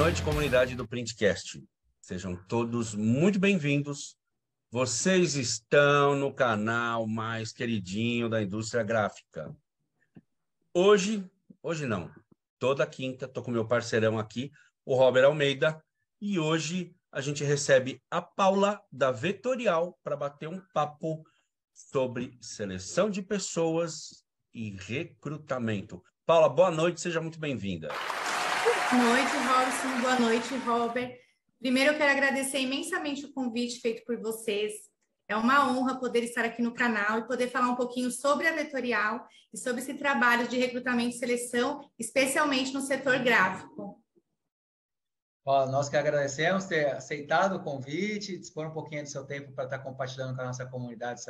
noite, comunidade do Printcast. Sejam todos muito bem-vindos. Vocês estão no canal mais queridinho da indústria gráfica. Hoje não, toda quinta, estou com meu parceirão aqui, o Robert Almeida, e hoje a gente recebe a Paula da Vetorial para bater um papo sobre seleção de pessoas e recrutamento. Paula, boa noite, seja muito bem-vinda. Boa noite, Robson. Boa noite, Robert. Primeiro, eu quero agradecer imensamente o convite feito por vocês. É uma honra poder estar aqui no canal e poder falar um pouquinho sobre a Vetorial e sobre esse trabalho de recrutamento e seleção, especialmente no setor gráfico. Nós que agradecemos ter aceitado o convite, dispor um pouquinho do seu tempo para estar compartilhando com a nossa comunidade,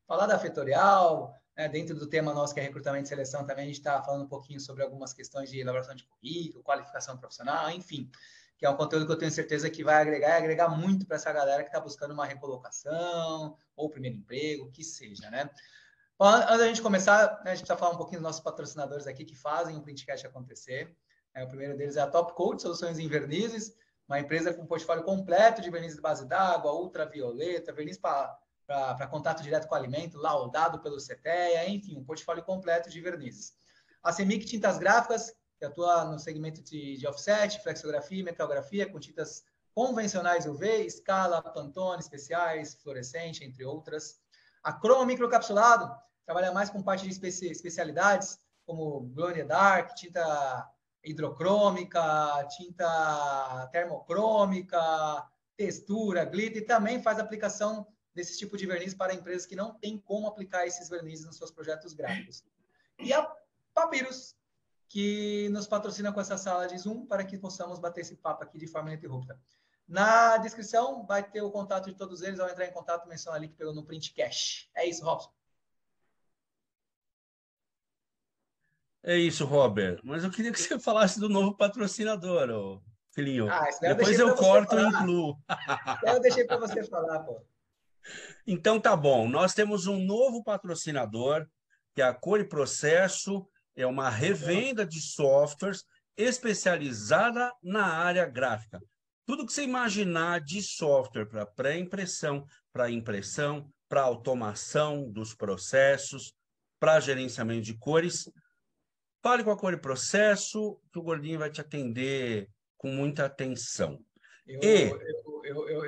falar da Vetorial, né, dentro do tema nosso que é recrutamento e seleção também, a gente está falando um pouquinho sobre algumas questões de elaboração de currículo, qualificação profissional, enfim, que é um conteúdo que eu tenho certeza que vai agregar muito para essa galera que está buscando uma recolocação ou primeiro emprego, que seja, né? Bom, antes da gente começar, né, a gente precisa falar um pouquinho dos nossos patrocinadores aqui que fazem o Printcast acontecer. O primeiro deles é a Top Coat, soluções em vernizes, uma empresa com um portfólio completo de vernizes de base d'água, ultravioleta, verniz para contato direto com o alimento, laudado pelo CTEA, enfim, um portfólio completo de vernizes. A Semic Tintas Gráficas, que atua no segmento de offset, flexografia e metalgrafia, com tintas convencionais UV, escala, Pantone, especiais, fluorescente, entre outras. A Chroma Microcapsulado, trabalha mais com parte de especialidades, como Gloria Dark, tinta hidrocrômica, tinta termocrômica, textura, glitter, e também faz aplicação desse tipo de verniz para empresas que não têm como aplicar esses vernizes nos seus projetos gráficos. E a Papyrus, que nos patrocina com essa sala de Zoom para que possamos bater esse papo aqui de forma ininterrupta. Na descrição vai ter o contato de todos eles, ao entrar em contato, menciona ali que pegou no Printcast. É isso, Robson. É isso, Robert. Mas eu queria que você falasse do novo patrocinador, ô, filhinho. Depois eu corto e incluo. Eu deixei para você falar, pô. Então tá bom. Nós temos um novo patrocinador, que é a Cor e Processo, é uma revenda de softwares especializada na área gráfica. Tudo que você imaginar de software para pré-impressão, para impressão, para automação dos processos, para gerenciamento de cores, fale com a Cor e Processo, que o Gordinho vai te atender com muita atenção.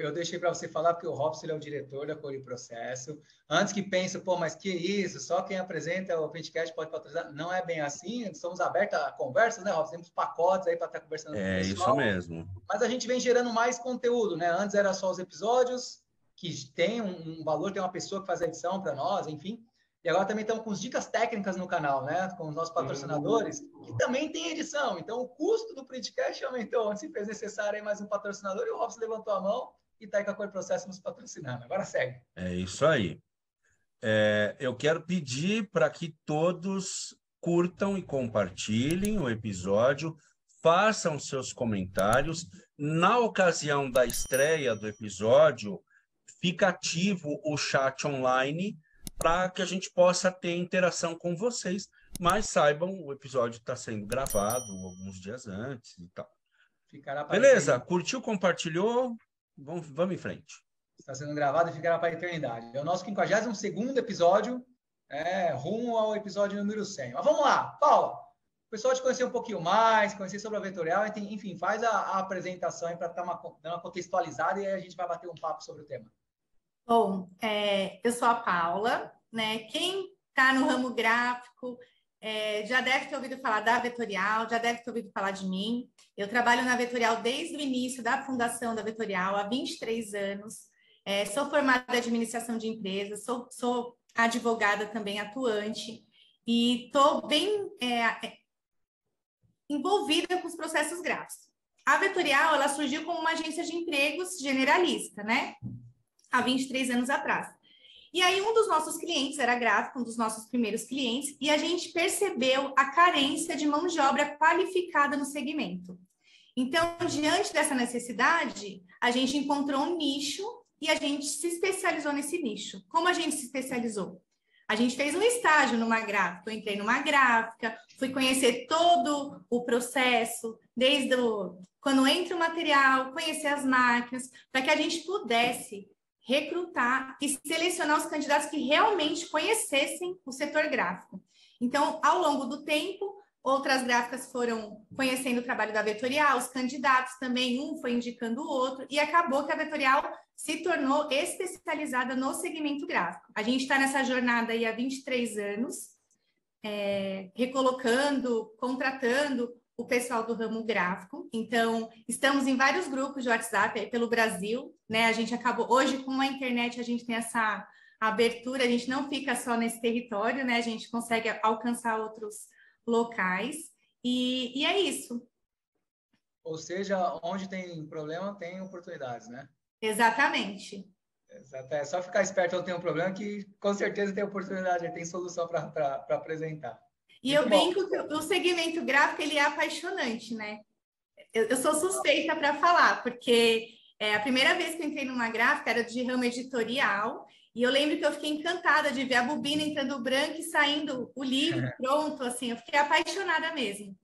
Eu deixei para você falar, porque o Robson ele é o diretor da Cor e Processo. Antes que pense, pô, mas que isso? Só quem apresenta o Printcast pode patrocinar. Não é bem assim, estamos abertos a conversas, né, Robson? Temos pacotes aí para estar conversando com o pessoal. É isso mesmo. Mas a gente vem gerando mais conteúdo, né? Antes era só os episódios, que tem um valor, tem uma pessoa que faz a edição para nós, enfim. E agora também estamos com as dicas técnicas no canal, né? Com os nossos patrocinadores, que também tem edição. Então, o custo do Printcast aumentou. Se fez necessário aí mais um patrocinador, e o Robson levantou a mão e está aí com a Cor e Processo nos patrocinando. Agora segue. É isso aí. Eu quero pedir para que todos curtam e compartilhem o episódio, façam seus comentários. Na ocasião da estreia do episódio, fica ativo o chat online para que a gente possa ter interação com vocês. Mas saibam, o episódio está sendo gravado alguns dias antes e tal. Beleza? Curtiu, compartilhou? Vamos em frente. Está sendo gravado e ficará para a eternidade. É o nosso 52º episódio, rumo ao episódio número 100. Mas vamos lá, Paula. O pessoal te conhecer um pouquinho mais, conhecer sobre a Vetorial, enfim, faz a apresentação aí para dar uma contextualizada e aí a gente vai bater um papo sobre o tema. Bom, eu sou a Paula, né? Quem está no ramo gráfico já deve ter ouvido falar da Vetorial, já deve ter ouvido falar de mim. Eu trabalho na Vetorial desde o início da fundação da Vetorial, há 23 anos. Sou formada em administração de empresas, sou advogada também atuante e estou bem envolvida com os processos gráficos. A Vetorial, ela surgiu como uma agência de empregos generalista, né? Há 23 anos atrás. E aí, um dos nossos clientes era gráfico, um dos nossos primeiros clientes, e a gente percebeu a carência de mão de obra qualificada no segmento. Então, diante dessa necessidade, a gente encontrou um nicho e a gente se especializou nesse nicho. Como a gente se especializou? A gente fez um estágio numa gráfica, eu entrei numa gráfica, fui conhecer todo o processo, quando entra o material, conhecer as máquinas, para que a gente pudesse recrutar e selecionar os candidatos que realmente conhecessem o setor gráfico. Então, ao longo do tempo, outras gráficas foram conhecendo o trabalho da Vetorial, os candidatos também, um foi indicando o outro, e acabou que a Vetorial se tornou especializada no segmento gráfico. A gente está nessa jornada aí há 23 anos, recolocando, contratando o pessoal do ramo gráfico. Então, estamos em vários grupos de WhatsApp aí pelo Brasil, né? A gente acabou, hoje com a internet, a gente tem essa abertura, a gente não fica só nesse território, né? A gente consegue alcançar outros locais, e é isso. Ou seja, onde tem problema, tem oportunidades, né? Exatamente. Exato. É só ficar esperto quando tem um problema que com certeza tem oportunidade, tem solução para apresentar. E eu brinco que o segmento gráfico, ele é apaixonante, né? Eu sou suspeita para falar, porque a primeira vez que eu entrei numa gráfica era de ramo editorial, e eu lembro que eu fiquei encantada de ver a bobina entrando branca e saindo o livro pronto, assim, eu fiquei apaixonada mesmo.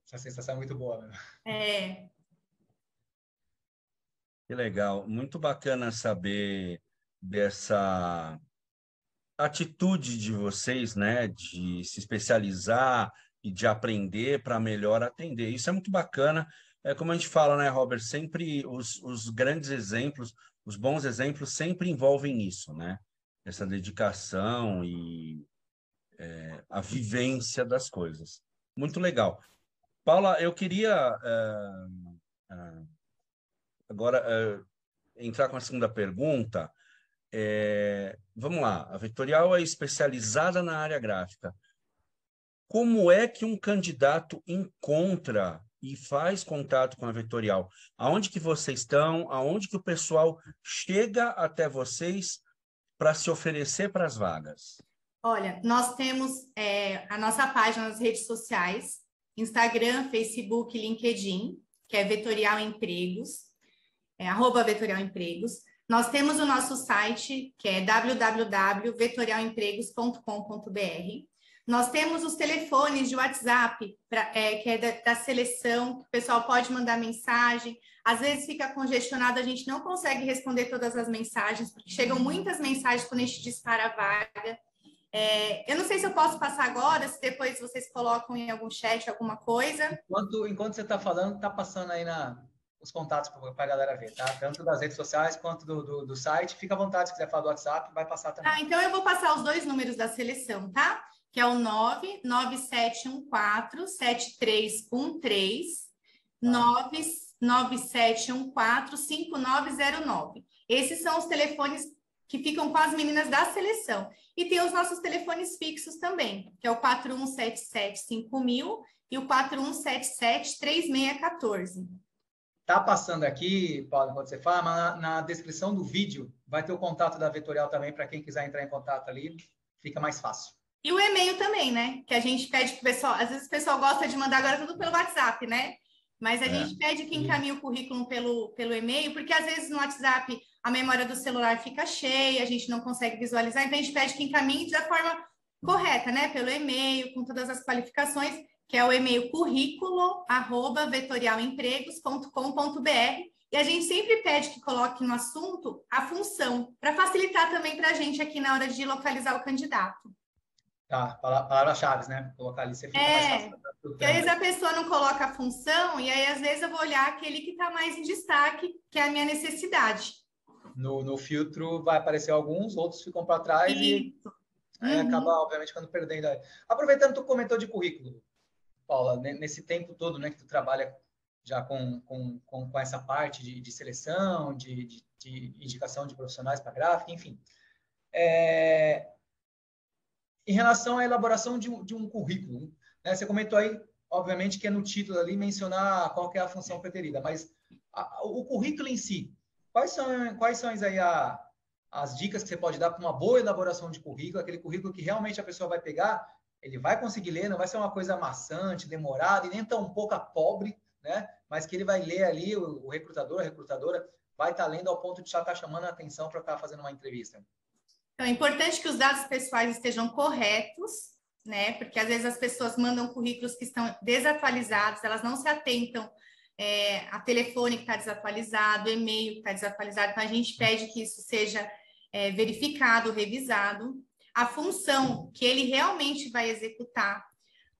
Essa sensação é muito boa, né? Que legal, muito bacana saber dessa atitude de vocês, né, de se especializar e de aprender para melhor atender. Isso é muito bacana. É como a gente fala, né, Robert? Sempre os grandes exemplos, os bons exemplos sempre envolvem isso, né? Essa dedicação e a vivência das coisas. Muito legal. Paula, eu queria agora entrar com a segunda pergunta. Vamos lá, a Vetorial é especializada na área gráfica. Como é que um candidato encontra e faz contato com a Vetorial? Aonde que vocês estão? Aonde que o pessoal chega até vocês para se oferecer para as vagas? Olha, nós temos a nossa página nas redes sociais, Instagram, Facebook, LinkedIn, que é Vetorial Empregos, @Vetorial Empregos. Nós temos o nosso site, que é www.vetorialempregos.com.br. Nós temos os telefones de WhatsApp, que é da seleção, que o pessoal pode mandar mensagem. Às vezes fica congestionado, a gente não consegue responder todas as mensagens, porque chegam muitas mensagens quando a gente dispara a vaga. Eu não sei se eu posso passar agora, se depois vocês colocam em algum chat alguma coisa. Enquanto você está falando, está passando aí os contatos para a galera ver, tá? Tanto das redes sociais quanto do site. Fica à vontade, se quiser falar do WhatsApp, vai passar também. Então eu vou passar os dois números da seleção, tá? Que é o 99714-7313, 99714-5909. Esses são os telefones que ficam com as meninas da seleção. E tem os nossos telefones fixos também, que é o 4177-5000 e o 4177-3614. Tá passando aqui, Paulo, enquanto você fala, mas na descrição do vídeo vai ter o contato da Vetorial também, para quem quiser entrar em contato ali, fica mais fácil. E o e-mail também, né? Que a gente pede pro pessoal, às vezes o pessoal gosta de mandar agora tudo pelo WhatsApp, né? Mas a gente pede que encaminhe o currículo pelo e-mail, porque às vezes no WhatsApp a memória do celular fica cheia, a gente não consegue visualizar, então a gente pede que encaminhe da forma correta, né? Pelo e-mail, com todas as qualificações, que é o e-mail currículo@vetorialempregos.com.br, e a gente sempre pede que coloque no assunto a função, para facilitar também para a gente aqui na hora de localizar o candidato. Tá, palavras-chave, né? Colocar ali, você fica mais fácil. Porque às vezes a pessoa não coloca a função, e aí às vezes eu vou olhar aquele que está mais em destaque, que é a minha necessidade. No filtro vai aparecer alguns, outros ficam para trás e acaba, obviamente, ficando perdendo. Aproveitando, tu comentou de currículo, Paula, nesse tempo todo, né, que tu trabalha já com essa parte de seleção, de indicação de profissionais para gráfica, enfim. Em relação à elaboração de um currículo, né, você comentou aí, obviamente, que é no título ali mencionar qual que é a função preterida, mas o currículo em si, quais são aí as dicas que você pode dar para uma boa elaboração de currículo, aquele currículo que realmente a pessoa vai pegar, ele vai conseguir ler, não vai ser uma coisa maçante, demorada e nem tão pouca pobre, né? Mas que ele vai ler ali, o recrutador, a recrutadora, vai estar lendo ao ponto de já estar chamando a atenção para estar fazendo uma entrevista. Então, é importante que os dados pessoais estejam corretos, né? Porque às vezes as pessoas mandam currículos que estão desatualizados, elas não se atentam a telefone que está desatualizado, e-mail que está desatualizado, então a gente pede que isso seja verificado, revisado, a função que ele realmente vai executar,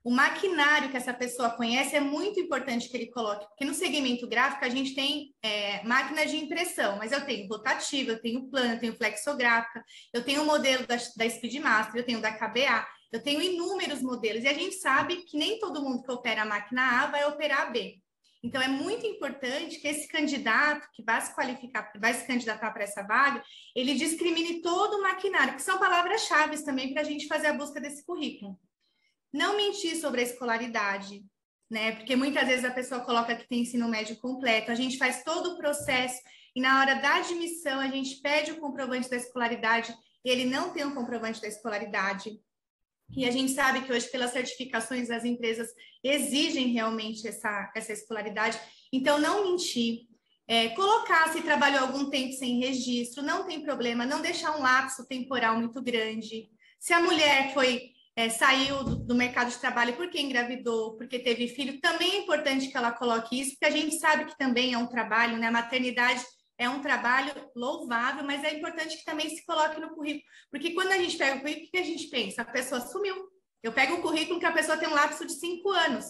o maquinário que essa pessoa conhece é muito importante que ele coloque, porque no segmento gráfico a gente tem máquina de impressão, mas eu tenho rotativa, eu tenho plana, eu tenho flexográfica, eu tenho o modelo da Speedmaster, eu tenho da KBA, eu tenho inúmeros modelos, e a gente sabe que nem todo mundo que opera a máquina A vai operar a B. Então, é muito importante que esse candidato que vai se qualificar, vai se candidatar para essa vaga, ele discrimine todo o maquinário, que são palavras-chave também para a gente fazer a busca desse currículo. Não mentir sobre a escolaridade, né? Porque muitas vezes a pessoa coloca que tem ensino médio completo, a gente faz todo o processo e na hora da admissão a gente pede o comprovante da escolaridade e ele não tem o comprovante da escolaridade. E a gente sabe que hoje, pelas certificações, as empresas exigem realmente essa escolaridade. Então, não mentir, colocar se trabalhou algum tempo sem registro, não tem problema, não deixar um lapso temporal muito grande. Se a mulher saiu do mercado de trabalho porque engravidou, porque teve filho, também é importante que ela coloque isso, porque a gente sabe que também é um trabalho, né? A maternidade é um trabalho louvável, mas é importante que também se coloque no currículo. Porque quando a gente pega o currículo, o que a gente pensa? A pessoa sumiu. Eu pego um currículo que a pessoa tem um lapso de 5 anos.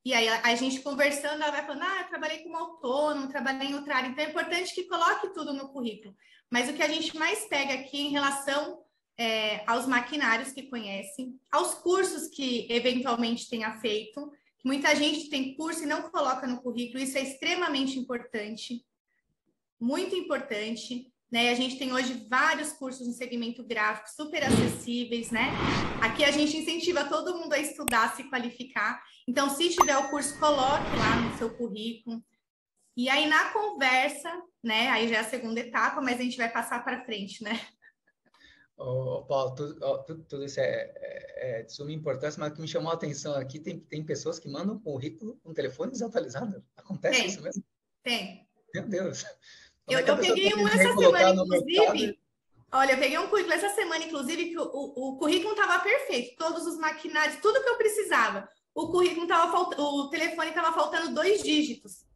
E aí a gente conversando, ela vai falando, eu trabalhei como autônomo, trabalhei em outra área. Então é importante que coloque tudo no currículo. Mas o que a gente mais pega aqui em relação aos maquinários que conhecem, aos cursos que eventualmente tenha feito, que muita gente tem curso e não coloca no currículo, isso é extremamente importante. Muito importante, né? A gente tem hoje vários cursos no segmento gráfico super acessíveis, né? Aqui a gente incentiva todo mundo a estudar, se qualificar. Então, se tiver o curso, coloque lá no seu currículo. E aí, na conversa, né? Aí já é a segunda etapa, mas a gente vai passar para frente, né? Paulo, tudo isso é de suma importância, mas o que me chamou a atenção aqui, tem pessoas que mandam currículo com telefone desatualizado. Acontece isso mesmo? Tem. Meu Deus. Eu peguei um essa semana, inclusive. Olha, eu peguei um currículo essa semana, inclusive, que o currículo estava perfeito, todos os maquinários, tudo que eu precisava. O currículo estava faltando, o telefone estava faltando 2 dígitos.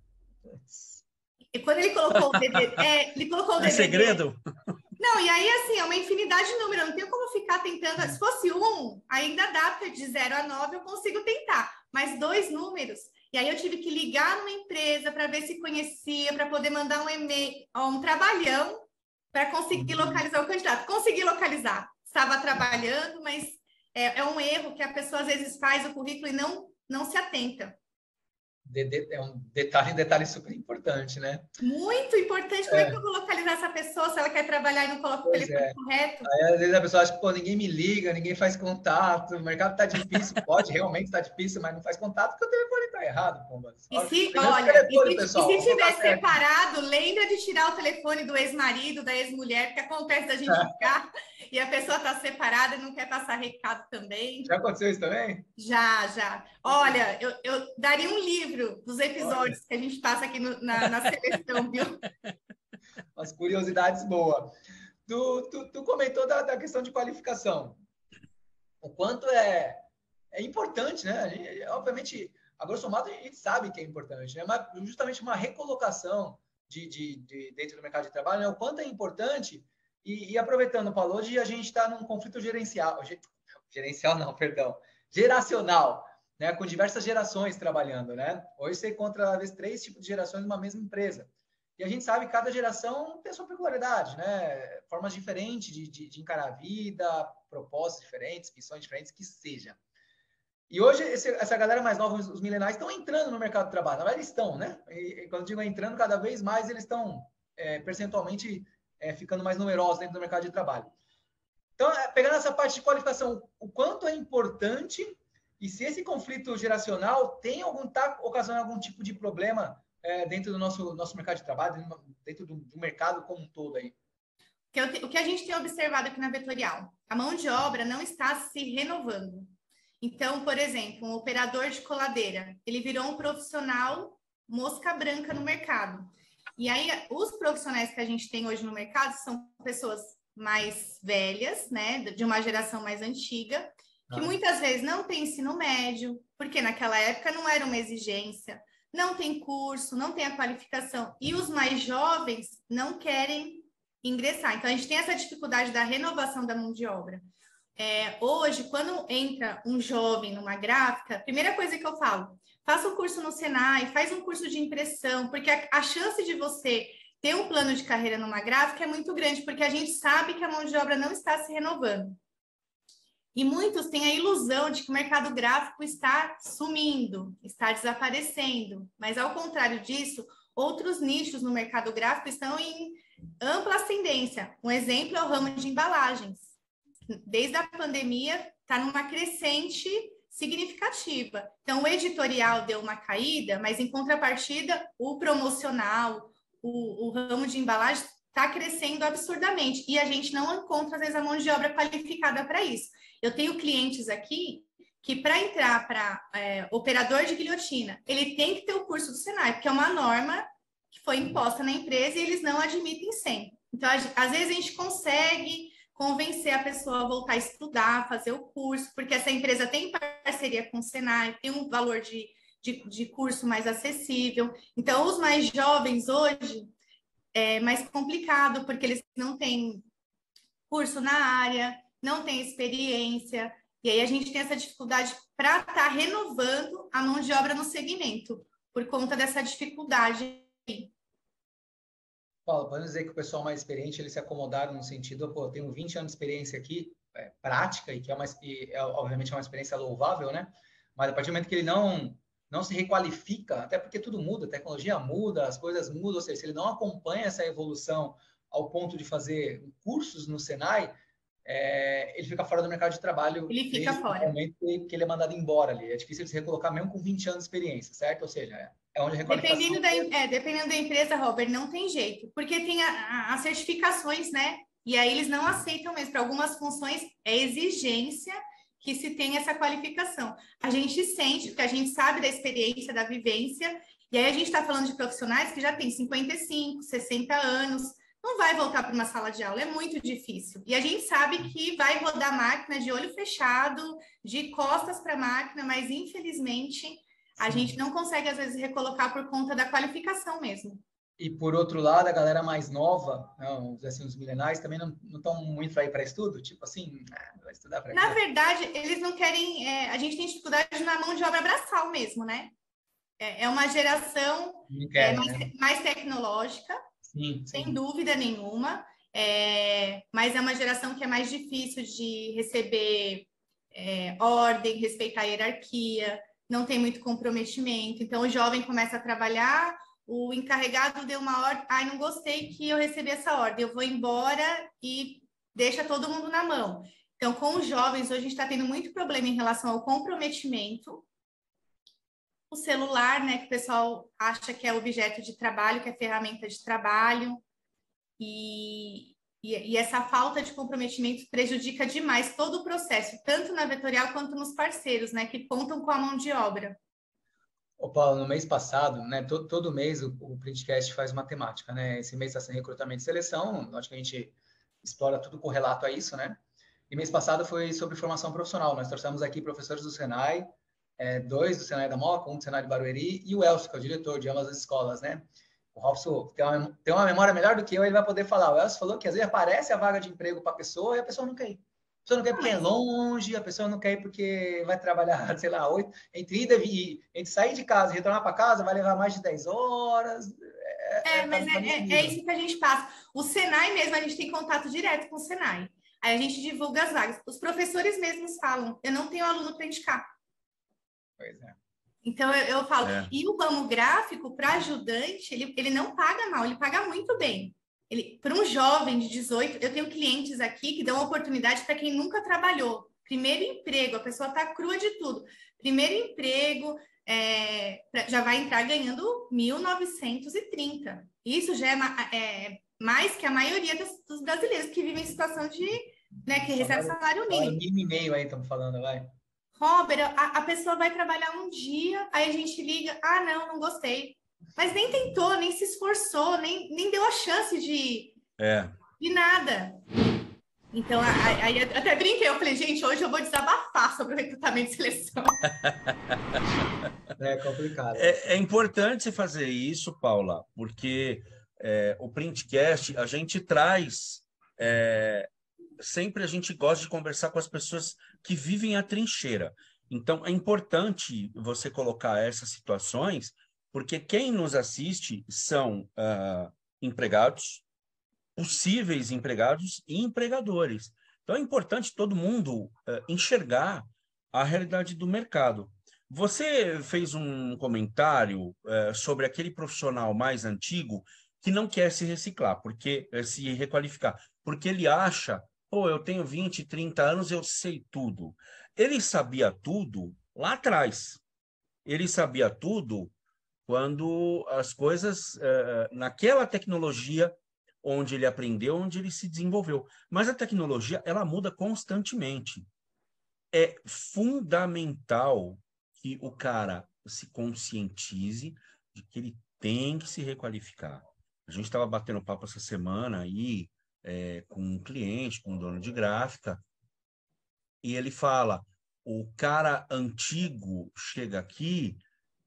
E quando ele colocou o DVD, ele colocou o DVD. É segredo? Não, e aí, assim, é uma infinidade de números, eu não tenho como ficar tentando. Se fosse 1, ainda dá, porque de 0 a 9 eu consigo tentar, mas 2 números. E aí eu tive que ligar numa empresa para ver se conhecia, para poder mandar um e-mail, um trabalhão, para conseguir localizar o candidato. Consegui localizar, estava trabalhando, mas é um erro que a pessoa às vezes faz o currículo e não se atenta. É um detalhe super importante, né? Muito importante. Como é que eu vou localizar essa pessoa se ela quer trabalhar e não coloca o telefone correto? Aí, às vezes a pessoa acha que ninguém me liga, ninguém faz contato, o mercado está difícil, pode realmente estar difícil, mas não faz contato porque o telefone está errado, Pombas. E se tiver separado, lembra de tirar o telefone do ex-marido, da ex-mulher, porque acontece da gente ligar e a pessoa está separada e não quer passar recado também. Já aconteceu isso também? Já. Olha, eu daria um livro dos episódios que a gente passa aqui na seleção, viu? Umas curiosidades boas. Tu comentou da questão de qualificação. O quanto é importante, né? Obviamente, a grosso modo, a gente sabe que é importante, né? Mas justamente uma recolocação dentro do mercado de trabalho, né? O quanto é importante. E aproveitando, Paulo, hoje a gente está num conflito geracional, né? Com diversas gerações trabalhando, né? Hoje você encontra, às vezes, 3 tipos de gerações numa mesma empresa. E a gente sabe que cada geração tem a sua peculiaridade, né? Formas diferentes de encarar a vida, propósitos diferentes, missões diferentes, que seja. E hoje, essa galera mais nova, os mileniais, estão entrando no mercado de trabalho. Na verdade, eles estão, né? E quando eu digo entrando, cada vez mais eles estão percentualmente ficando mais numerosos dentro do mercado de trabalho. Então, pegando essa parte de qualificação, o quanto é importante e se esse conflito geracional está ocasionando algum tipo de problema dentro do nosso mercado de trabalho, dentro do mercado como um todo aí. O que a gente tem observado aqui na Vetorial, a mão de obra não está se renovando. Então, por exemplo, um operador de coladeira, ele virou um profissional mosca branca no mercado. E aí, os profissionais que a gente tem hoje no mercado são pessoas mais velhas, né, de uma geração mais antiga, que muitas vezes não tem ensino médio, porque naquela época não era uma exigência, não tem curso, não tem a qualificação, e os mais jovens não querem ingressar. Então, a gente tem essa dificuldade da renovação da mão de obra. Hoje, quando entra um jovem numa gráfica, a primeira coisa que eu falo, faça um curso no Senai, faz um curso de impressão, porque a chance de você ter um plano de carreira numa gráfica é muito grande, porque a gente sabe que a mão de obra não está se renovando. E muitos têm a ilusão de que o mercado gráfico está sumindo, está desaparecendo, mas ao contrário disso, outros nichos no mercado gráfico estão em ampla ascendência. Um exemplo é o ramo de embalagens. Desde a pandemia, está numa crescente significativa. Então, o editorial deu uma caída, mas em contrapartida, o promocional, o ramo de embalagens está crescendo absurdamente. E a gente não encontra, às vezes, a mão de obra qualificada para isso. Eu tenho clientes aqui que, para entrar para operador de guilhotina, ele tem que ter o curso do Senai, porque é uma norma que foi imposta na empresa e eles não admitem sempre. Então, às vezes, a gente consegue convencer a pessoa a voltar a estudar, fazer o curso, porque essa empresa tem parceria com o Senai, tem um valor de curso mais acessível. Então, os mais jovens hoje é mais complicado, porque eles não têm curso na área, não têm experiência, e aí a gente tem essa dificuldade para estar renovando a mão de obra no segmento, por conta dessa dificuldade. Paulo, podemos dizer que o pessoal mais experiente, eles se acomodaram no sentido, pô, eu tenho 20 anos de experiência aqui, prática, e que obviamente é uma experiência louvável, né? Mas a partir do momento que ele não se requalifica, até porque tudo muda, a tecnologia muda, as coisas mudam, ou seja, se ele não acompanha essa evolução ao ponto de fazer cursos no Senai, ele fica fora do mercado de trabalho. Ele fica fora. No momento que ele é mandado embora ali. É difícil de se recolocar mesmo com 20 anos de experiência, certo? Ou seja, é onde a requalificação... Dependendo da empresa, Robert, não tem jeito, porque tem as certificações, né? E aí eles não aceitam mesmo. Para algumas funções, é exigência que se tenha essa qualificação. A gente sente, porque a gente sabe da experiência, da vivência, e aí a gente está falando de profissionais que já têm 55, 60 anos, não vai voltar para uma sala de aula, é muito difícil. E a gente sabe que vai rodar a máquina de olho fechado, de costas para a máquina, mas infelizmente a gente não consegue, às vezes, recolocar por conta da qualificação mesmo. E, por outro lado, a galera mais nova, assim, os milenares, também não estão muito para ir para estudo? Tipo assim, vai estudar para quê? Na verdade, eles não querem... a gente tem dificuldade na mão de obra braçal mesmo, né? É uma geração mais tecnológica, sim. sem dúvida nenhuma, mas é uma geração que é mais difícil de receber ordem, respeitar a hierarquia, não tem muito comprometimento. Então, o jovem começa a trabalhar, o encarregado deu uma ordem, não gostei que eu recebi essa ordem, eu vou embora e deixa todo mundo na mão. Então, com os jovens, hoje a gente está tendo muito problema em relação ao comprometimento. O celular, né, que o pessoal acha que é objeto de trabalho, que é ferramenta de trabalho, e essa falta de comprometimento prejudica demais todo o processo, tanto na Vetorial quanto nos parceiros, né, que contam com a mão de obra. Ô, Paulo, no mês passado, né, todo mês o Printcast faz matemática, né? Esse mês está sendo recrutamento e seleção, acho que a gente explora tudo correlato a isso, né? E mês passado foi sobre formação profissional. Nós trouxemos aqui professores do Senai, 2 do Senai da Moca, 1 do Senai de Barueri, e o Elcio, que é o diretor de ambas as escolas, né? O Robson tem uma memória melhor do que eu, ele vai poder falar. O Elcio falou que às vezes aparece a vaga de emprego para a pessoa e a pessoa não quer ir. A pessoa não quer ir porque é longe, a pessoa não quer ir porque vai trabalhar, sei lá, entre sair de casa e retornar para casa vai levar mais de 10 horas. Mas é isso que a gente passa. O Senai mesmo, a gente tem contato direto com o Senai. Aí a gente divulga as vagas. Os professores mesmos falam, eu não tenho aluno para indicar. Pois é. Então, eu falo, e o ramo gráfico, para ajudante, ele não paga mal, ele paga muito bem. Para um jovem de 18, eu tenho clientes aqui que dão oportunidade para quem nunca trabalhou. Primeiro emprego, a pessoa está crua de tudo. Primeiro emprego, já vai entrar ganhando 1.930. Isso já é mais que a maioria dos brasileiros que vivem em situação de, né, que recebe salário mínimo. 1,5 aí, estamos falando, vai. Robert, a pessoa vai trabalhar um dia, aí a gente liga, não gostei. Mas nem tentou, nem se esforçou, nem deu a chance de nada. Então, aí eu até brinquei, eu falei, gente, hoje eu vou desabafar sobre o recrutamento e seleção. É complicado. É importante fazer isso, Paula, porque o Printcast, a gente traz... sempre a gente gosta de conversar com as pessoas que vivem a trincheira. Então, é importante você colocar essas situações, porque quem nos assiste são empregados, possíveis empregados e empregadores. Então, é importante todo mundo enxergar a realidade do mercado. Você fez um comentário sobre aquele profissional mais antigo que não quer se reciclar, porque se requalificar, porque ele acha, pô, eu tenho 20, 30 anos, eu sei tudo. Ele sabia tudo lá atrás. Ele sabia tudo quando as coisas, naquela tecnologia onde ele aprendeu, onde ele se desenvolveu. Mas a tecnologia, ela muda constantemente. É fundamental que o cara se conscientize de que ele tem que se requalificar. A gente estava batendo papo essa semana aí com um cliente, com um dono de gráfica, e ele fala, o cara antigo chega aqui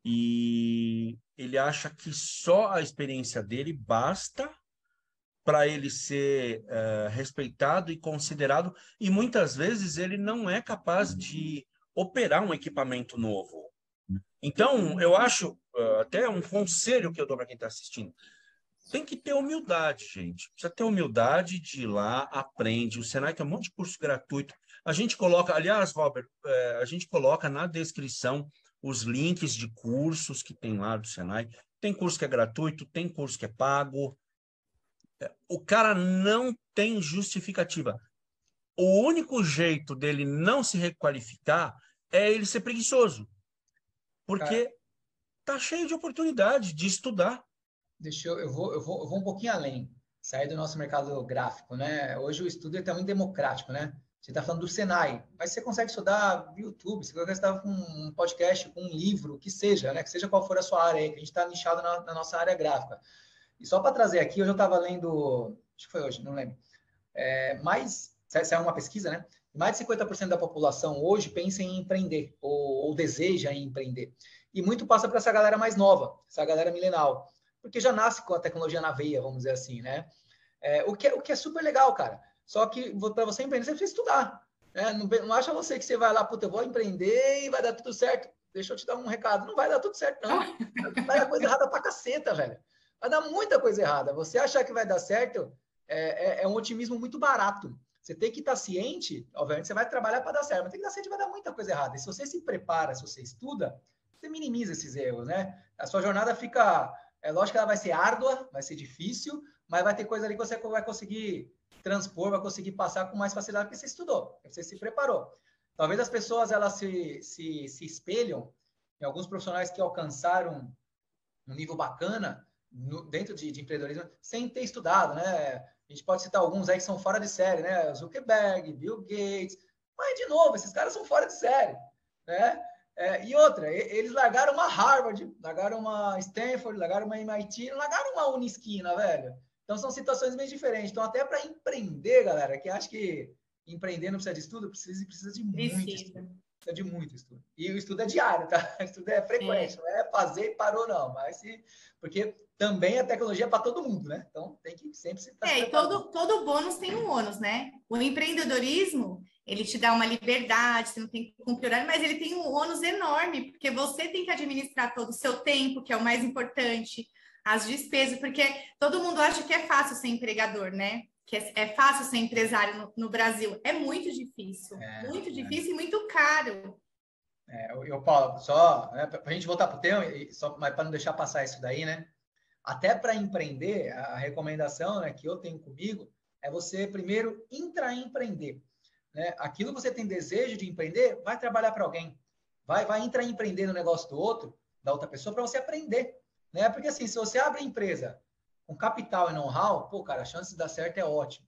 e ele acha que só a experiência dele basta para ele ser respeitado e considerado, e muitas vezes ele não é capaz de operar um equipamento novo. Então, eu acho, até um conselho que eu dou para quem está assistindo, tem que ter humildade, gente. Precisa ter humildade de ir lá, aprende. O Senai tem um monte de curso gratuito. A gente coloca, aliás, Robert, a gente coloca na descrição os links de cursos que tem lá do Senai. Tem curso que é gratuito, tem curso que é pago. O cara não tem justificativa. O único jeito dele não se requalificar é ele ser preguiçoso. Porque tá cheio de oportunidade de estudar. Eu vou um pouquinho além, sair do nosso mercado gráfico, né? Hoje o estudo é muito democrático, né? Você está falando do Senai, mas você consegue estudar no YouTube, você consegue estudar com um podcast, com um livro, que seja, né? Que seja qual for a sua área aí, que a gente está nichado na nossa área gráfica. E só para trazer aqui, hoje eu estava lendo, acho que foi hoje, não lembro, saiu uma pesquisa, né? Mais de 50% da população hoje pensa em empreender, ou deseja em empreender. E muito passa para essa galera mais nova, essa galera milenal, porque já nasce com a tecnologia na veia, vamos dizer assim, né? O que é super legal, cara. Só que para você empreender, você precisa estudar. Né? Não acha você que você vai lá, puta, eu vou empreender e vai dar tudo certo. Deixa eu te dar um recado. Não vai dar tudo certo, não. Vai dar coisa errada pra caceta, velho. Vai dar muita coisa errada. Você achar que vai dar certo é um otimismo muito barato. Você tem que estar ciente, obviamente, você vai trabalhar para dar certo, mas tem que estar ciente que vai dar muita coisa errada. E se você se prepara, se você estuda, você minimiza esses erros, né? A sua jornada fica... lógico que ela vai ser árdua, vai ser difícil, mas vai ter coisa ali que você vai conseguir transpor, vai conseguir passar com mais facilidade porque você estudou, porque você se preparou. Talvez as pessoas elas se espelham em alguns profissionais que alcançaram um nível bacana dentro de empreendedorismo sem ter estudado, né? A gente pode citar alguns aí que são fora de série, né? Zuckerberg, Bill Gates, mas de novo, esses caras são fora de série, né? E outra, eles largaram uma Harvard, largaram uma Stanford, largaram uma MIT, não largaram uma Unisquina, velho. Então são situações meio diferentes. Então até para empreender, galera, que acha que empreender não precisa de estudo, precisa de muito estudo. Precisa de muito estudo. E o estudo é diário, tá? O estudo é frequente, não é fazer e parou, não. Mas porque também a tecnologia é para todo mundo, né? Então tem que sempre se e todo bônus tem um ônus, né? O empreendedorismo, ele te dá uma liberdade, você não tem que cumprir horário, mas ele tem um ônus enorme, porque você tem que administrar todo o seu tempo, que é o mais importante, as despesas, porque todo mundo acha que é fácil ser empregador, né? Que é fácil ser empresário no Brasil. É muito difícil, muito difícil e muito caro. Paulo, só né, para a gente voltar para o tema, mas para não deixar passar isso daí, né? Até para empreender, a recomendação, né, que eu tenho comigo é você primeiro intraempreender. Né? Aquilo que você tem desejo de empreender, vai trabalhar para alguém. Vai intraempreender no negócio do outro, da outra pessoa, para você aprender. Né? Porque assim, se você abre a empresa com capital e know-how, pô, cara, a chance de dar certo é ótima.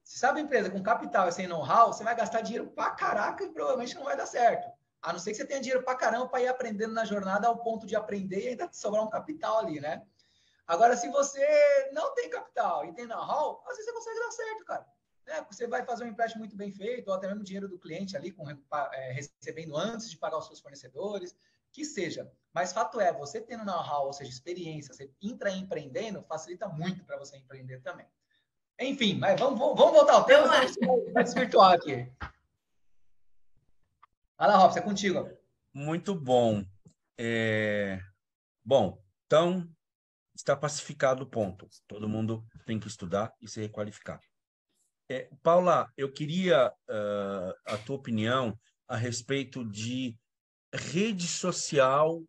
Se você abre a empresa com capital e sem know-how, você vai gastar dinheiro pra caraca e provavelmente não vai dar certo. A não ser que você tenha dinheiro pra caramba para ir aprendendo na jornada ao ponto de aprender e ainda sobrar um capital ali, né? Agora, se você não tem capital e tem know-how, às vezes você consegue dar certo, cara. né? Você vai fazer um empréstimo muito bem feito, ou até mesmo dinheiro do cliente ali, recebendo antes de pagar os seus fornecedores, que seja. Mas fato é, você tendo know-how, ou seja, experiência, você intraempreendendo, facilita muito para você empreender também. Enfim, mas vamos voltar ao tema, vai desvirtuar aqui. Vai lá, Robson, é contigo. Muito bom. Bom, então, está pacificado o ponto. Todo mundo tem que estudar e se requalificar. Paula, eu queria a tua opinião a respeito de rede social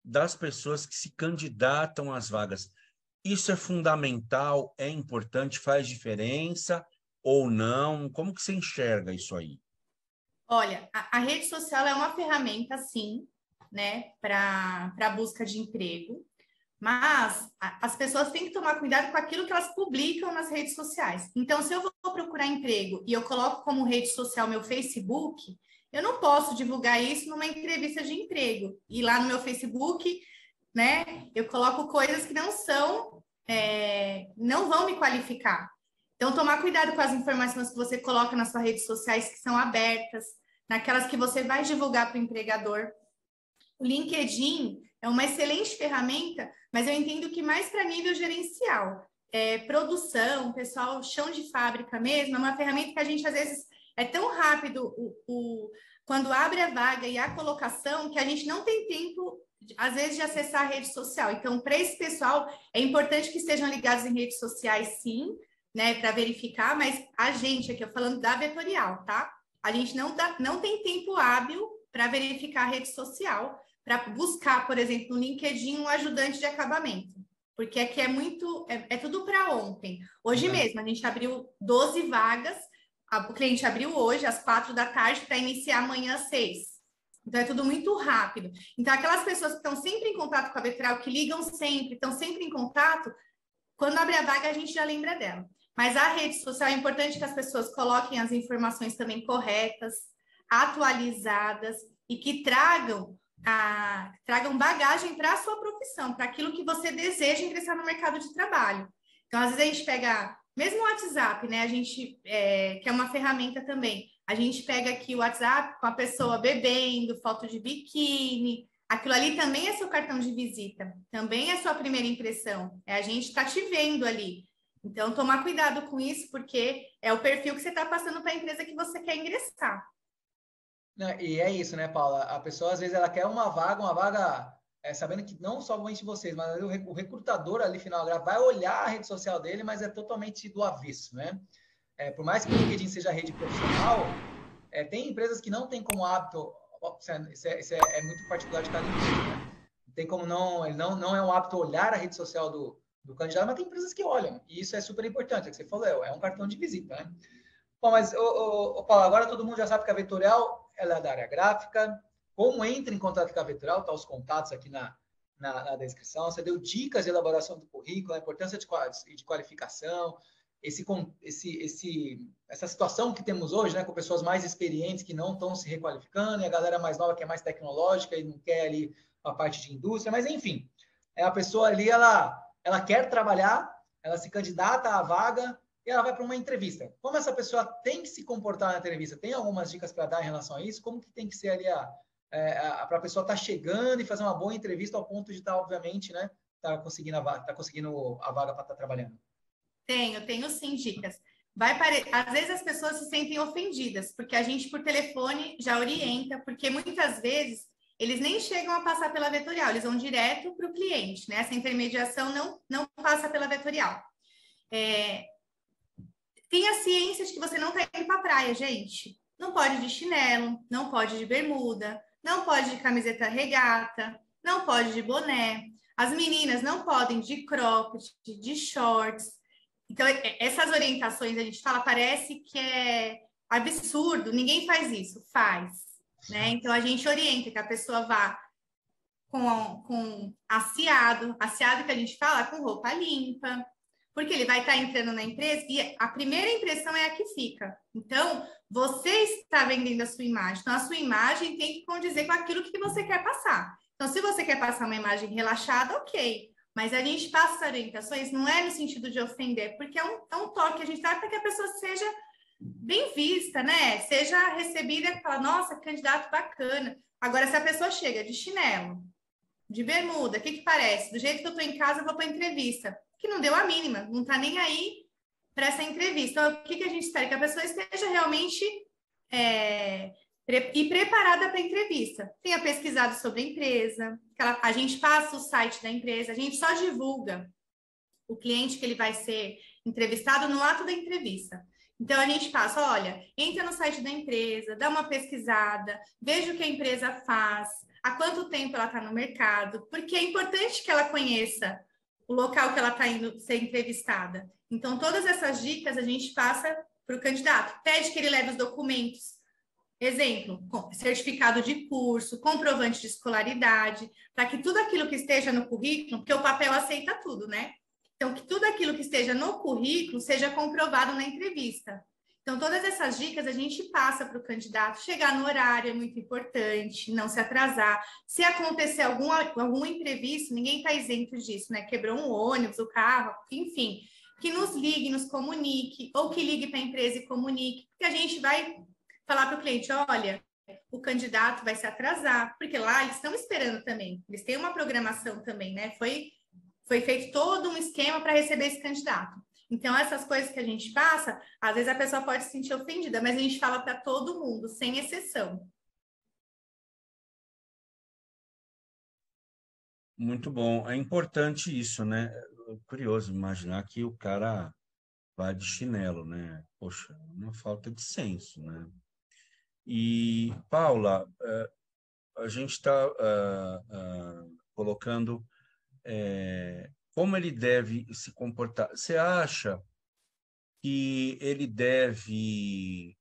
das pessoas que se candidatam às vagas. Isso é fundamental, é importante, faz diferença ou não? Como que você enxerga isso aí? Olha, a rede social é uma ferramenta, sim, né, para busca de emprego, mas as pessoas têm que tomar cuidado com aquilo que elas publicam nas redes sociais. Então, se eu vou procurar emprego e eu coloco como rede social meu Facebook, eu não posso divulgar isso numa entrevista de emprego. E lá no meu Facebook, né, eu coloco coisas que não vão me qualificar. Então, tomar cuidado com as informações que você coloca nas suas redes sociais que são abertas, naquelas que você vai divulgar para o empregador. O LinkedIn é uma excelente ferramenta, mas eu entendo que mais para nível gerencial. Produção, pessoal, chão de fábrica mesmo, é uma ferramenta que a gente, às vezes, é tão rápido quando abre a vaga e a colocação que a gente não tem tempo, às vezes, de acessar a rede social. Então, para esse pessoal, é importante que estejam ligados em redes sociais, sim, né, para verificar, mas a gente aqui, eu falando da Vetorial, tá? A gente não tem tempo hábil para verificar a rede social, para buscar, por exemplo, no LinkedIn um ajudante de acabamento, porque aqui é tudo para ontem. Hoje mesmo, a gente abriu 12 vagas, o cliente abriu hoje, às 4 da tarde, para iniciar amanhã às 6. Então, é tudo muito rápido. Então, aquelas pessoas que estão sempre em contato com a Vetorial, que ligam sempre, estão sempre em contato, quando abre a vaga, a gente já lembra dela. Mas a rede social é importante que as pessoas coloquem as informações também corretas, atualizadas e que tragam bagagem para a sua profissão, para aquilo que você deseja ingressar no mercado de trabalho. Então, às vezes a gente pega, mesmo o WhatsApp, né? A gente, que é uma ferramenta também, a gente pega aqui o WhatsApp com a pessoa bebendo, foto de biquíni. Aquilo ali também é seu cartão de visita, também é sua primeira impressão. A gente está te vendo ali. Então, tomar cuidado com isso, porque é o perfil que você está passando para a empresa que você quer ingressar. E é isso, né, Paula? A pessoa, às vezes, ela quer uma vaga sabendo que não somente vocês, mas o recrutador ali, final, vai olhar a rede social dele, mas é totalmente do avesso, né? Por mais que o LinkedIn seja rede profissional, tem empresas que não tem como hábito, isso é muito particular de cada empresa, né? Tem como ele não é um hábito olhar a rede social do candidato, mas tem empresas que olham, e isso é super importante, é o que você falou, é um cartão de visita, né? Bom, mas, Paulo, agora todo mundo já sabe que a Vetorial ela é da área gráfica. Como entra em contato com a Vetorial, tá os contatos aqui na descrição. Você deu dicas de elaboração do currículo, a importância de qualificação, essa situação que temos hoje, né, com pessoas mais experientes que não estão se requalificando, e a galera mais nova que é mais tecnológica e não quer ali a parte de indústria, mas enfim, a pessoa ali, ela quer trabalhar, ela se candidata à vaga, e ela vai para uma entrevista. Como essa pessoa tem que se comportar na entrevista? Tem algumas dicas para dar em relação a isso? Como que tem que ser ali para a pessoa estar chegando e fazer uma boa entrevista ao ponto de estar, obviamente, né, conseguindo a vaga para estar trabalhando? Tenho sim dicas. Às vezes as pessoas se sentem ofendidas, porque a gente por telefone já orienta, porque muitas vezes eles nem chegam a passar pela Vetorial, eles vão direto para o cliente, né? Essa intermediação não passa pela Vetorial. Tenha ciência de que você não está indo para a praia, gente. Não pode de chinelo, não pode de bermuda, não pode de camiseta regata, não pode de boné. As meninas não podem de cropped, de shorts. Então, essas orientações, a gente fala, parece que é absurdo. Ninguém faz isso. Faz, né? Então, a gente orienta que a pessoa vá com aciado que a gente fala, com roupa limpa, porque ele vai estar entrando na empresa e a primeira impressão é a que fica. Então, você está vendendo a sua imagem. Então, a sua imagem tem que condizer com aquilo que você quer passar. Então, se você quer passar uma imagem relaxada, ok. Mas a gente passa as orientações, não é no sentido de ofender, porque é um toque, a gente dá para que a pessoa seja bem vista, né? Seja recebida e fala, nossa, candidato bacana. Agora, se a pessoa chega de chinelo, de bermuda, o que parece? Do jeito que eu estou em casa, eu vou para a entrevista. Que não deu a mínima, não está nem aí para essa entrevista. Então, o que a gente espera? Que a pessoa esteja realmente preparada para a entrevista. Tenha pesquisado sobre a empresa, a gente passa o site da empresa, a gente só divulga o cliente que ele vai ser entrevistado no ato da entrevista. Então, a gente passa, olha, entra no site da empresa, dá uma pesquisada, veja o que a empresa faz, há quanto tempo ela está no mercado, porque é importante que ela conheça o local que ela está indo ser entrevistada. Então, todas essas dicas a gente passa para o candidato. Pede que ele leve os documentos. Exemplo, certificado de curso, comprovante de escolaridade, para que tudo aquilo que esteja no currículo, porque o papel aceita tudo, né? Então, que tudo aquilo que esteja no currículo seja comprovado na entrevista. Então, todas essas dicas a gente passa para o candidato. Chegar no horário é muito importante, não se atrasar. Se acontecer algum imprevisto, ninguém está isento disso, né? Quebrou um ônibus, o carro, enfim. Que nos ligue, nos comunique, ou que ligue para a empresa e comunique, porque a gente vai falar para o cliente, olha, o candidato vai se atrasar, porque lá eles estão esperando também. Eles têm uma programação também, né? Foi feito todo um esquema para receber esse candidato. Então, essas coisas que a gente passa, às vezes a pessoa pode se sentir ofendida, mas a gente fala para todo mundo, sem exceção. Muito bom. É importante isso, né? Curioso imaginar que o cara vai de chinelo, né? Poxa, uma falta de senso, né? E, Paula, a gente está colocando como ele deve se comportar. Você acha que ele deve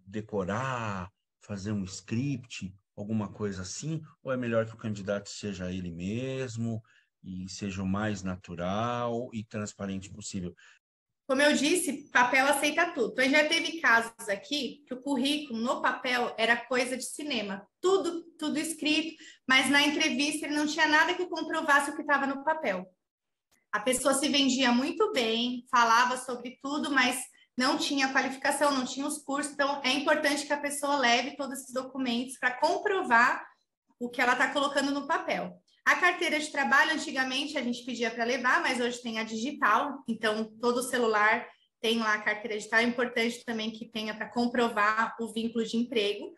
decorar, fazer um script, alguma coisa assim? Ou é melhor que o candidato seja ele mesmo e seja o mais natural e transparente possível? Como eu disse, papel aceita tudo. Então, já teve casos aqui que o currículo no papel era coisa de cinema. Tudo escrito, mas na entrevista ele não tinha nada que comprovasse o que estava no papel. A pessoa se vendia muito bem, falava sobre tudo, mas não tinha qualificação, não tinha os cursos. Então, é importante que a pessoa leve todos esses documentos para comprovar o que ela está colocando no papel. A carteira de trabalho, antigamente, a gente pedia para levar, mas hoje tem a digital. Então, todo celular tem lá a carteira digital. É importante também que tenha para comprovar o vínculo de emprego.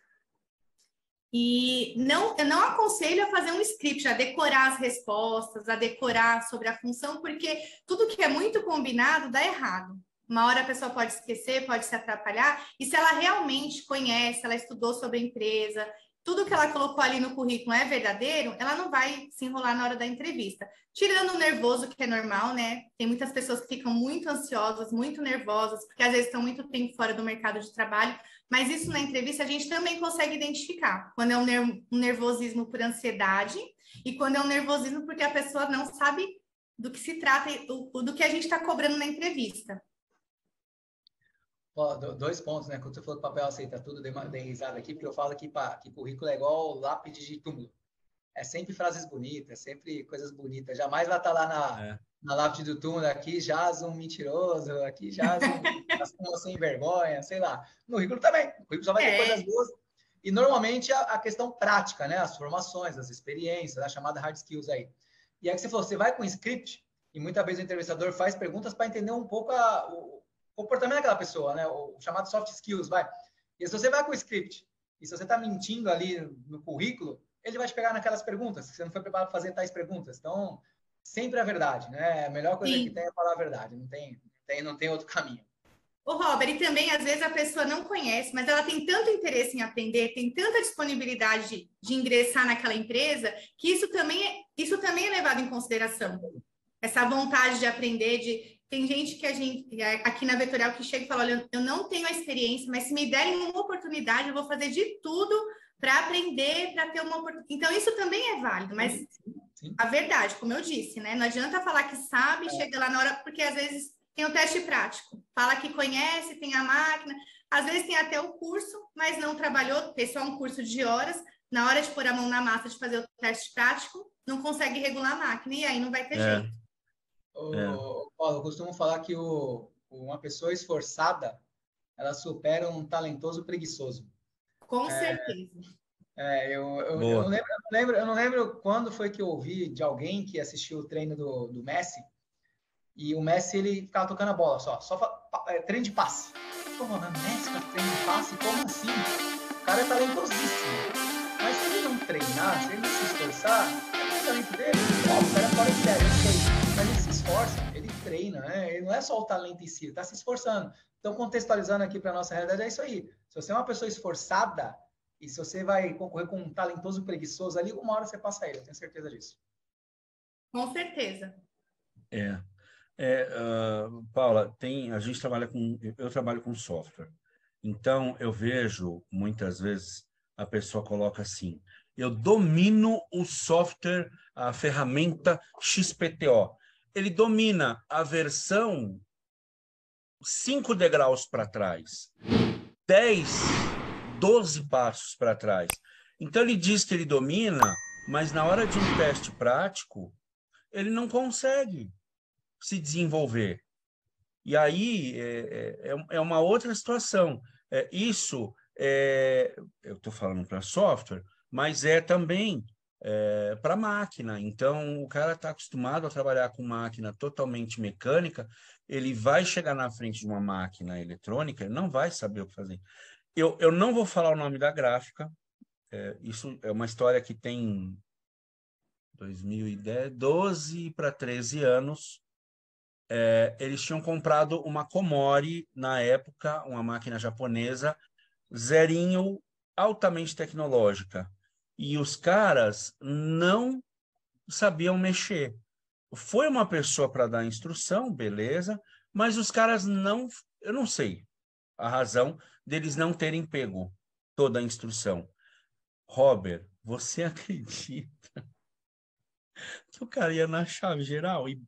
E eu não aconselho a fazer um script, a decorar as respostas, a decorar sobre a função, porque tudo que é muito combinado dá errado. Uma hora a pessoa pode esquecer, pode se atrapalhar, e se ela realmente conhece, ela estudou sobre a empresa, tudo que ela colocou ali no currículo é verdadeiro, ela não vai se enrolar na hora da entrevista. Tirando o nervoso, que é normal, né? Tem muitas pessoas que ficam muito ansiosas, muito nervosas, porque às vezes estão muito tempo fora do mercado de trabalho, mas isso na entrevista a gente também consegue identificar, quando é um nervosismo por ansiedade e quando é um nervosismo porque a pessoa não sabe do que se trata, do que a gente está cobrando na entrevista. Ó, 2 pontos, né? Quando você falou que papel aceita tudo, dei risada aqui, porque eu falo que currículo é igual lápide de túmulo. É sempre frases bonitas, sempre coisas bonitas. Jamais vai estar lá na lápide do túmulo, aqui jaz um mentiroso, aqui jaz um sem vergonha, sei lá. No currículo também. O currículo só vai ter coisas boas. E normalmente a questão prática, né? As formações, as experiências, a chamada hard skills aí. E aí que você falou, você vai com script, e muitas vezes o entrevistador faz perguntas para entender um pouco o comportamento daquela pessoa, né? O chamado soft skills, vai. E se você vai com o script, e se você está mentindo ali no currículo, ele vai te pegar naquelas perguntas, que você não foi preparado para fazer tais perguntas. Então, sempre a verdade, né? A melhor coisa que tem é falar a verdade, não tem outro caminho. Ô, Robert, e também, às vezes, a pessoa não conhece, mas ela tem tanto interesse em aprender, tem tanta disponibilidade de ingressar naquela empresa, que isso também é levado em consideração. Essa vontade de aprender, tem gente que aqui na Vetorial que chega e fala, olha, eu não tenho a experiência, mas se me derem uma oportunidade, eu vou fazer de tudo para aprender, para ter uma oportunidade. Então, isso também é válido, mas sim. A verdade, como eu disse, né? Não adianta falar que sabe, chega lá na hora, porque às vezes tem o teste prático. Fala que conhece, tem a máquina, às vezes tem até o curso, mas não trabalhou, fez só um curso de horas. Na hora de pôr a mão na massa, de fazer o teste prático, não consegue regular a máquina, e aí não vai ter jeito. Paulo, eu costumo falar que uma pessoa esforçada, ela supera um talentoso preguiçoso. Com certeza. Eu não lembro quando foi que eu ouvi de alguém que assistiu o treino do Messi, e o Messi, ele ficava tocando a bola treino de passe. Pô, mano, Messi tá treino de passe? Como assim? O cara é talentosíssimo. Mas se ele não treinar, se ele não se esforçar, o talento dele, o cara é fora de série, eu sei. Mas ele se esforça, ele treina, né? Ele não é só o talento em si, ele tá se esforçando. Então, contextualizando aqui para nossa realidade, é isso aí. Se você é uma pessoa esforçada, e se você vai concorrer com um talentoso preguiçoso ali, uma hora você passa ele, eu tenho certeza disso. Com certeza. Paula, a gente eu trabalho com software. Então, eu vejo, muitas vezes, a pessoa coloca assim, eu domino o software, a ferramenta XPTO. Ele domina a versão 5 degraus para trás, 10, 12 passos para trás. Então, ele diz que ele domina, mas na hora de um teste prático, ele não consegue se desenvolver. E aí é uma outra situação. Eu estou falando para software, mas é também para máquina. Então, o cara está acostumado a trabalhar com máquina totalmente mecânica, ele vai chegar na frente de uma máquina eletrônica, ele não vai saber o que fazer. Eu não vou falar o nome da gráfica, isso é uma história que tem 2010, 12 para 13 anos. Eles tinham comprado uma Komori, na época, uma máquina japonesa, zerinho, altamente tecnológica. E os caras não sabiam mexer. Foi uma pessoa para dar instrução, beleza, mas os caras não... Eu não sei a razão deles não terem pego toda a instrução. Robert, você acredita que o cara ia na chave geral e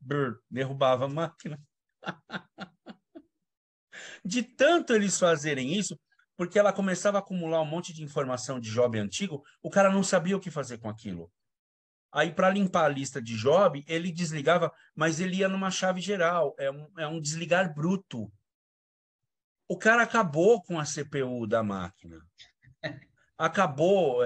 derrubava a máquina? De tanto eles fazerem isso, porque ela começava a acumular um monte de informação de job antigo, o cara não sabia o que fazer com aquilo. Aí, para limpar a lista de job, ele desligava, mas ele ia numa chave geral, é um desligar bruto. O cara acabou com a CPU da máquina. Acabou,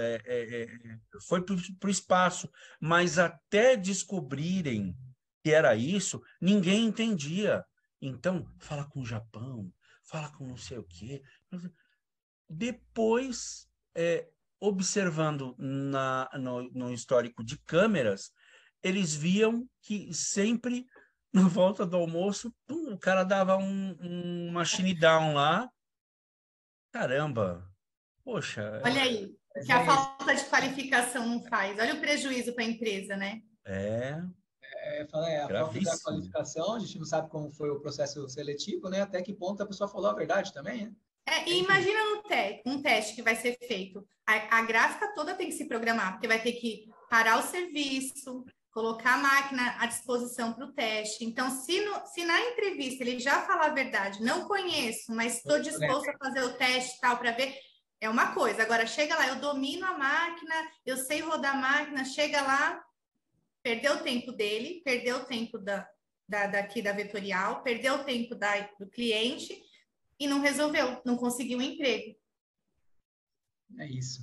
foi para o espaço, mas até descobrirem que era isso, ninguém entendia. Então, fala com o Japão, fala com não sei o quê. Depois, observando no histórico de câmeras, eles viam que sempre, na volta do almoço, o cara dava um machine down lá. Caramba! Poxa. Olha aí, o que a falta de qualificação não faz. Olha o prejuízo para a empresa, né? A falta da qualificação, a gente não sabe como foi o processo seletivo, né? Até que ponto a pessoa falou a verdade também, né? E imagina um teste que vai ser feito. A gráfica toda tem que se programar, porque vai ter que parar o serviço, colocar a máquina à disposição para o teste. Então, se na entrevista ele já falar a verdade, não conheço, mas estou disposto a fazer o teste e tal para ver, é uma coisa. Agora, chega lá, eu domino a máquina, eu sei rodar a máquina, chega lá, perdeu o tempo dele, perdeu o tempo daqui da Vetorial, perdeu o tempo do cliente e não resolveu, não conseguiu um emprego. É isso.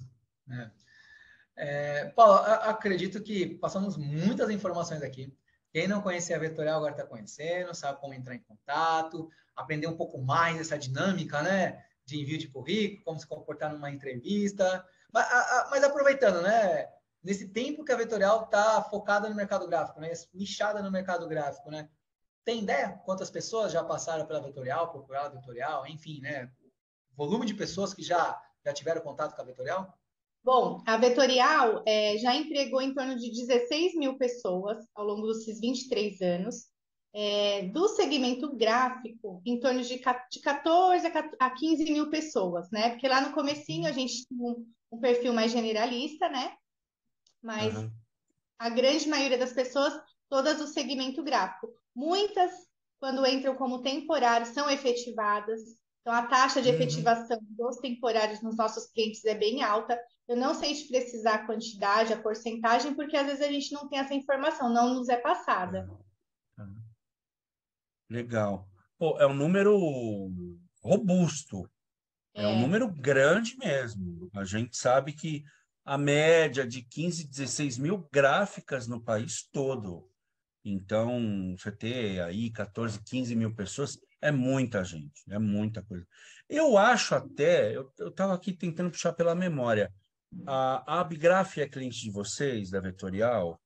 Paulo, acredito que passamos muitas informações aqui. Quem não conhecia a Vetorial agora está conhecendo, sabe como entrar em contato, aprender um pouco mais dessa dinâmica, né? De envio de currículo, como se comportar numa entrevista. Mas aproveitando, né? Nesse tempo que a Vetorial está focada no mercado gráfico, né? Nichada no mercado gráfico, né? Tem ideia quantas pessoas já passaram pela Vetorial, procuraram a Vetorial, enfim, né? Volume de pessoas que já tiveram contato com a Vetorial? Bom, a Vetorial já empregou em torno de 16 mil pessoas ao longo desses 23 anos. Do segmento gráfico, em torno de 14 a 15 mil pessoas, né? Porque lá no comecinho a gente tinha um perfil mais generalista, né? Mas a grande maioria das pessoas, todas do segmento gráfico. Muitas, quando entram como temporários, são efetivadas. Então, a taxa de Uhum. efetivação dos temporários nos nossos clientes é bem alta. Eu não sei te precisar a quantidade, a porcentagem, porque às vezes a gente não tem essa informação, não nos é passada. Tá. Legal. Pô, é um número robusto, é um É, número grande mesmo. A gente sabe que a média de 15, 16 mil gráficas no país todo. Então, você ter aí 14, 15 mil pessoas é muita gente, é muita coisa. Eu acho até, eu estava aqui tentando puxar pela memória, a Abgraph é cliente de vocês, da Vetorial?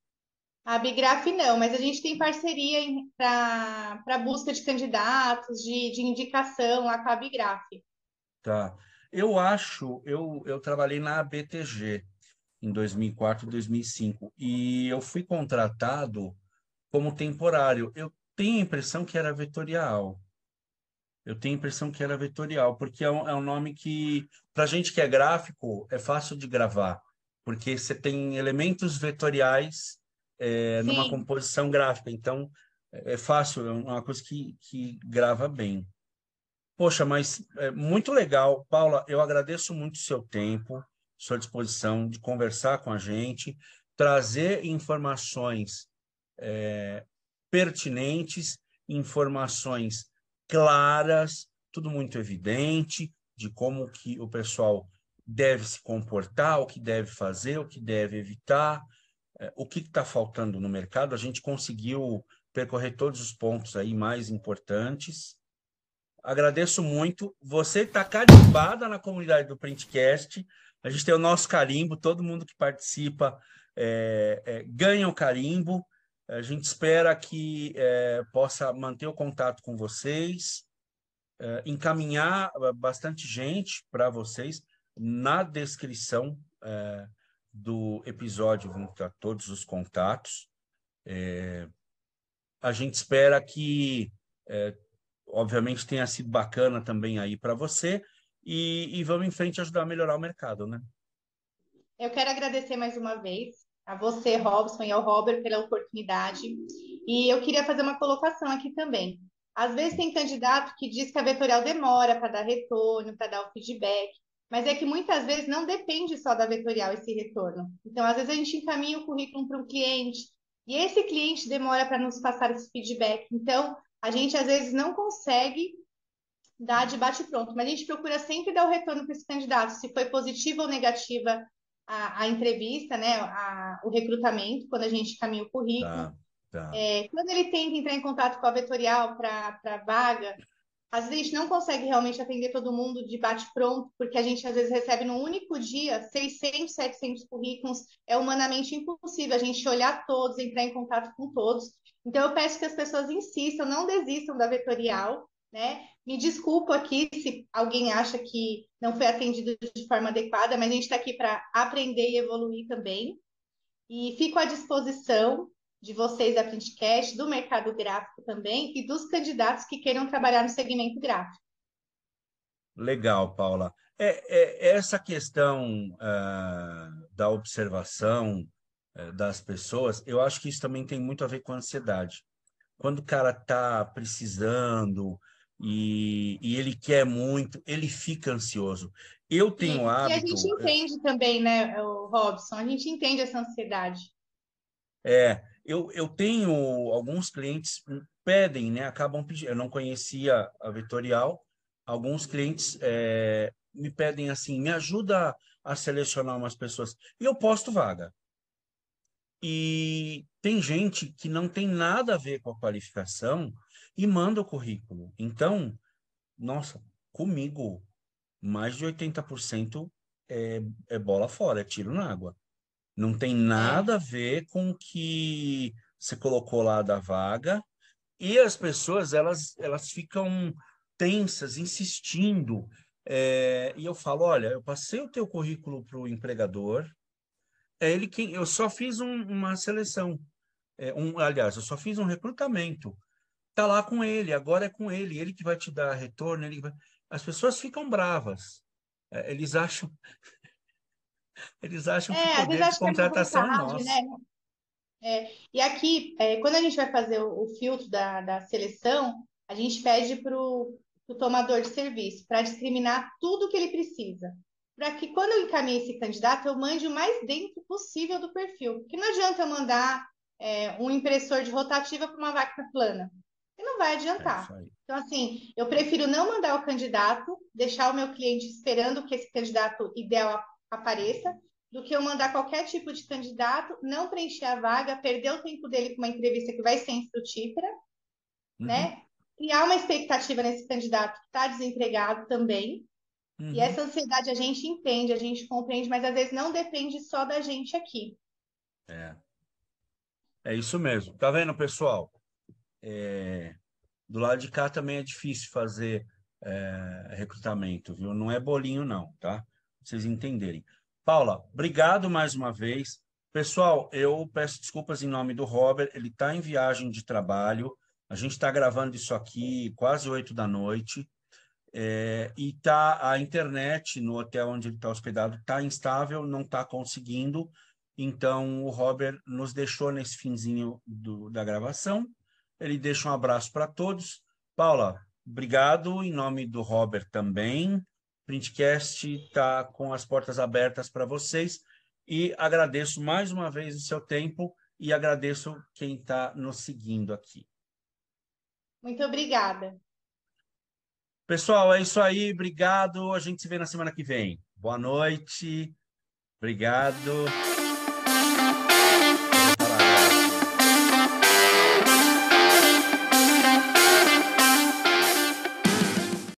a Bigraf não, mas a gente tem parceria para busca de candidatos, de indicação lá com a Bigraf. Tá. Eu acho, eu trabalhei na BTG em 2004, 2005, e eu fui contratado como temporário. Eu tenho a impressão que era vetorial. Eu tenho a impressão que era vetorial, porque é um nome que, para gente que é gráfico, é fácil de gravar, porque você tem elementos vetoriais numa Sim, composição gráfica, então é fácil, é uma coisa que grava bem. Poxa, mas é muito legal, Paula. Eu agradeço muito o seu tempo, sua disposição de conversar com a gente, trazer informações pertinentes, informações claras, tudo muito evidente de como que o pessoal deve se comportar, o que deve fazer, o que deve evitar, o que está faltando no mercado. A gente conseguiu percorrer todos os pontos aí mais importantes. Agradeço muito. Você está carimbada na comunidade do Printcast. A gente tem o nosso carimbo, todo mundo que participa ganha o carimbo. A gente espera que possa manter o contato com vocês, encaminhar bastante gente para vocês. Na descrição do episódio vão estar todos os contatos. A gente espera que obviamente tenha sido bacana também aí para você e vamos em frente ajudar a melhorar o mercado, né? eu quero agradecer mais uma vez a você, Robson, e ao Robert pela oportunidade. E eu queria fazer uma colocação aqui também. Às vezes tem candidato que diz que a vetorial demora para dar retorno, para dar o feedback, mas é que muitas vezes não depende só da vetorial esse retorno. Então, às vezes a gente encaminha o currículo para um cliente e esse cliente demora para nos passar esse feedback. Então, a gente às vezes não consegue dar de bate-pronto, mas a gente procura sempre dar o retorno para esse candidato, se foi positiva ou negativa a entrevista, né, o recrutamento, quando a gente caminha o currículo. Tá, tá. Quando ele tenta entrar em contato com a vetorial para a vaga, às vezes a gente não consegue realmente atender todo mundo de bate-pronto, porque a gente às vezes recebe num único dia 600, 700 currículos, é humanamente impossível a gente olhar todos, entrar em contato com todos. Então eu peço que as pessoas insistam, não desistam da vetorial, né? Me desculpo aqui se alguém acha que não foi atendido de forma adequada, mas a gente está aqui para aprender e evoluir também. E fico à disposição de vocês da Printcast, do mercado gráfico também e dos candidatos que queiram trabalhar no segmento gráfico. Legal, Paula. Essa questão da observação das pessoas, eu acho que isso também tem muito a ver com a ansiedade. Quando o cara está precisando e ele quer muito, ele fica ansioso. Eu tenho o E a gente hábito, entende também, né, o Robson? A gente entende essa ansiedade. eu tenho alguns clientes que pedem, né? Acabam pedindo. Eu não conhecia a Vetorial. Alguns clientes me pedem assim, me ajuda a selecionar umas pessoas. E eu posto vaga. E tem gente que não tem nada a ver com a qualificação e manda o currículo. Então, nossa, comigo, mais de 80% é bola fora, é tiro na água. Não tem É, nada a ver com o que você colocou lá da vaga. E as pessoas, elas ficam tensas, insistindo. E eu falo, olha, eu passei o teu currículo para o empregador, é ele quem... Eu só fiz uma seleção. Aliás, eu só fiz um recrutamento. Tá lá com ele, agora é com ele que vai te dar retorno. As pessoas ficam bravas. Eles acham que o às vezes poder de acho que é má contratação é vontade, nosso. né? E aqui, quando a gente vai fazer o filtro da seleção, a gente pede para o o tomador de serviço, para discriminar tudo o que ele precisa. Para que quando eu encaminhe esse candidato, eu mande o mais dentro possível do perfil. Porque não adianta eu mandar um impressor de rotativa para uma máquina plana. E não vai adiantar. Então, assim, eu prefiro não mandar o candidato, deixar o meu cliente esperando que esse candidato ideal apareça, do que eu mandar qualquer tipo de candidato, não preencher a vaga, perder o tempo dele com uma entrevista que vai ser infrutífera, né? Criar uma expectativa nesse candidato que está desempregado também. E essa ansiedade a gente entende, a gente compreende, mas às vezes não depende só da gente aqui. É isso mesmo. Tá vendo, pessoal? Do lado de cá também é difícil fazer recrutamento, viu? Não é bolinho, não, tá? Pra vocês entenderem. Paula, obrigado mais uma vez. Pessoal, eu peço desculpas em nome do Robert, ele está em viagem de trabalho, a gente está gravando isso aqui quase 8 da noite, e a internet no hotel onde ele está hospedado está instável, não está conseguindo, então o Robert nos deixou nesse finzinho da gravação, ele deixa um abraço para todos. Paula, obrigado em nome do Robert também. Printcast está com as portas abertas para vocês e agradeço mais uma vez o seu tempo e agradeço quem está nos seguindo aqui. Muito obrigada. Pessoal, é isso aí. Obrigado. A gente se vê na semana que vem. Boa noite. Obrigado.